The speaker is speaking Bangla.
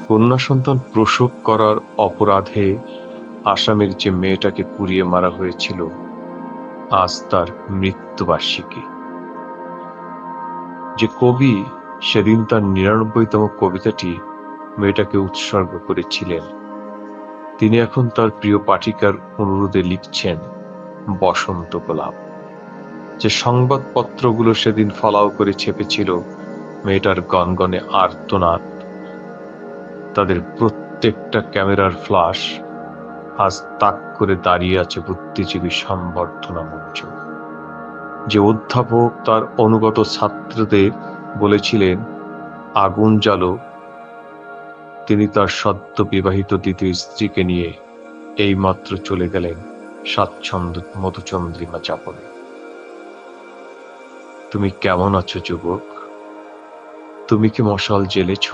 কন্যা সন্তান প্রসব করার অপরাধে আসামের যে মেয়েটাকে পুড়িয়ে মারা হয়েছিল, আজ তার মৃত্যুবার্ষিকী। যে কবি সেদিন তার ৯৯তম কবিতাটি মেয়েটাকে উৎসর্গ করেছিলেন, তিনি এখন তার প্রিয় পাঠিকার অনুরোধে লিখছেন বসন্ত গোলাপ। যে সংবাদপত্রগুলো সেদিন ফলাও করে ছেপেছিল মেয়েটার গনগনে আর্তনাদ, তাদের প্রত্যেকটা ক্যামেরার ফ্লাশ আজ তাক করে দাঁড়িয়ে আছে বুদ্ধিজীবী সংবর্ধনা মঞ্চ। যে অধ্যাপক তার অনুগত ছাত্রদের বলেছিলেন আগুন জ্বালো, তিনি তার সদ্য বিবাহিত দ্বিতীয় স্ত্রীকে নিয়ে এইমাত্র চলে গেলেন স্বাচ্ছন্দ্য মধুচন্দ্রিমা যাপনে। তুমি কেমন আছো যুবক? তুমি কি মশাল জ্বেলেছ?